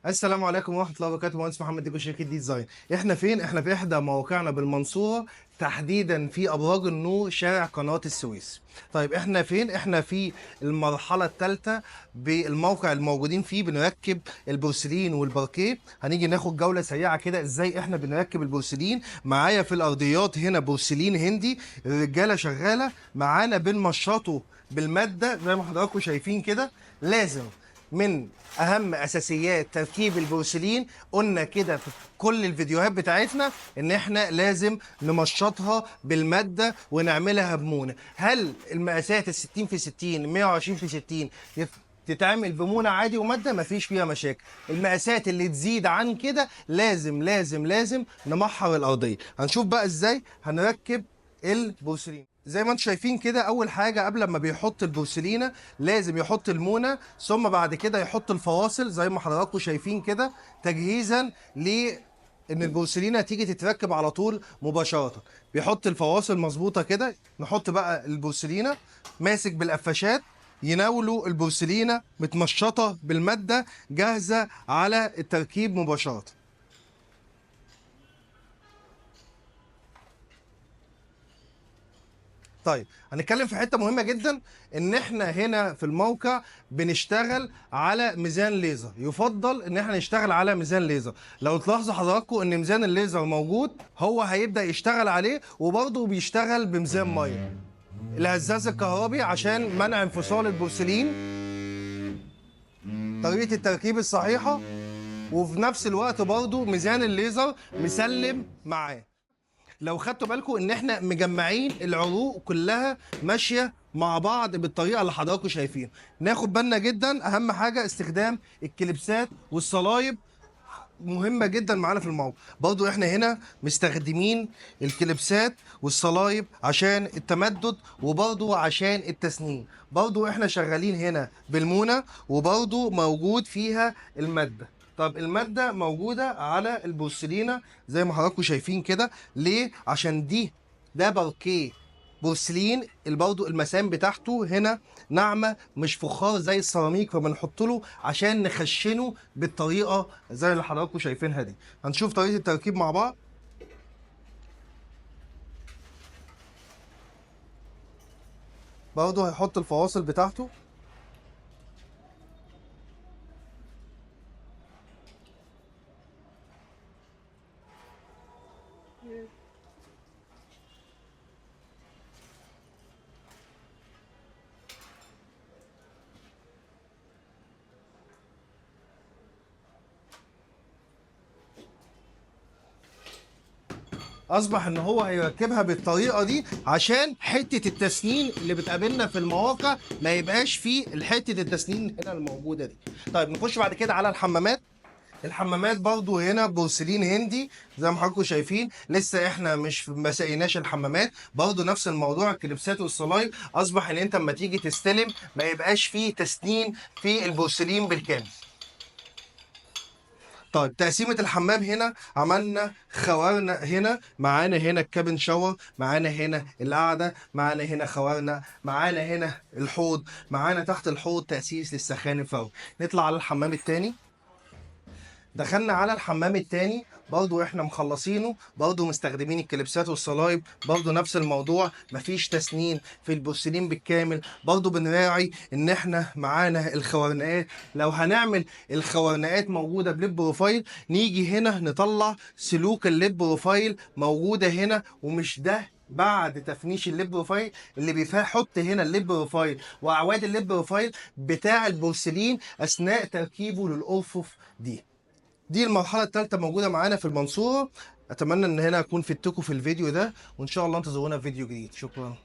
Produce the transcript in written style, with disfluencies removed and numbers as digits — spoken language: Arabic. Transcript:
السلام عليكم ورحمة الله وبركاته. مهندس محمد ديكو، شركة ديزاين. احنا فين؟ احنا في احدى مواقعنا بالمنصورة، تحديدا في ابراج النور، شارع قناة السويس. طيب احنا فين؟ احنا في المرحلة الثالثة بالموقع الموجودين فيه. بنركب البورسلين والباركيه. هنيجي ناخد جولة سريعة كده ازاي احنا بنركب البورسلين. معايا في الارضيات هنا بورسلين هندي، الرجالة شغالة معانا بنمشطه بالمادة زي ما حضراتكم شايفين كده. لازم من اهم اساسيات تركيب البورسلين، قلنا كده في كل الفيديوهات بتاعتنا، ان احنا لازم نمشطها بالماده ونعملها بمونه. هل المقاسات ال 60 في 60 120 في 60 تتعمل بمونه عادي وماده؟ مفيش فيها مشاكل. المقاسات اللي تزيد عن كده لازم نمحر الارضيه. هنشوف بقى ازاي هنركب البورسلين. زي ما انتم شايفين كده، اول حاجه قبل ما بيحط البورسلينه لازم يحط المونه، ثم بعد كده يحط الفواصل زي ما حضراتكم شايفين كده، تجهيزا ل ان البورسلينه تيجي تتركب على طول مباشره. بيحط الفواصل مظبوطه كده. نحط بقى البورسلينه ماسك بالقفاشات، يناولوا البورسلينه متمشطه بالماده جاهزه على التركيب مباشره. طيب هنتكلم في حته مهمه جدا، ان احنا هنا في الموقع بنشتغل على ميزان ليزر. يفضل ان احنا نشتغل على ميزان ليزر. لو تلاحظوا حضراتكم ان ميزان الليزر موجود، هو هيبدا يشتغل عليه، وبرضه بيشتغل بميزان ميه. الهزاز الكهربي عشان منع انفصال البورسلين، طريقه التركيب الصحيحه، وفي نفس الوقت برضه ميزان الليزر مسلم معاه. لو خدتوا بالكم ان احنا مجمعين العروق كلها ماشيه مع بعض بالطريقه اللي حضراتكم شايفين. ناخد بالنا جدا، اهم حاجه استخدام الكليبسات والصلايب، مهمه جدا معانا في الموقع. برضو احنا هنا مستخدمين الكليبسات والصلايب عشان التمدد وبرضو عشان التسنين. برضو احنا شغالين هنا بالمونه، وبرضو موجود فيها الماده. طب المادة موجودة على البورسلينة زي ما حضراتكم شايفين كده. ليه؟ عشان ده باركيه بورسلين، برضه المسام بتاعته هنا ناعمة، مش فخار زي السيراميك، فبنحط له عشان نخشنه بالطريقة زي اللي حضراتكم شايفينها دي. هنشوف طريقة التركيب مع بعض. برضه هيحط الفواصل بتاعته. اصبح ان هو هيركبها بالطريقه دي عشان حته التسنين اللي بتقابلنا في المواقع ما يبقاش فيه الحته التسنين هنا الموجوده دي. طيب نخش بعد كده على الحمامات. الحمامات برضو هنا بورسلين هندي زي ما حضراتكم شايفين. لسه احنا مش ما سقيناش الحمامات. برضو نفس الموضوع، الكليبسات والصلايب. اصبح ان انت لما تيجي تستلم ما يبقاش فيه تسنين في البورسلين بالكامل. طيب تقسيمة الحمام هنا، عملنا خوارنا هنا، معانا هنا الكابن شاور، معانا هنا القعدة، معانا هنا خوارنا، معانا هنا الحوض، معانا تحت الحوض تأسيس للسخان الفوري. نطلع على الحمام التاني. دخلنا على الحمام التاني، برضو احنا مخلصينه، برضو مستخدمين الكليبسات والصلايب، برضو نفس الموضوع، مفيش تسنين في البورسلين بالكامل. برضو بنراعي ان احنا معانا الخوارنقات. لو هنعمل الخوارنقات موجودة بليد بروفايل، نيجي هنا نطلع سلوك الليد بروفايل موجودة هنا، ومش ده بعد تفنيش الليد بروفايل اللي بيحط هنا الليد بروفايل واعواد الليد بروفايل بتاع البورسلين اثناء تركيبه للارفف دي المرحلة الثالثة موجودة معانا في المنصورة. أتمنى إن هنا أكون فدتكم في الفيديو ده، وإن شاء الله انتظرونا في فيديو جديد. شكرا.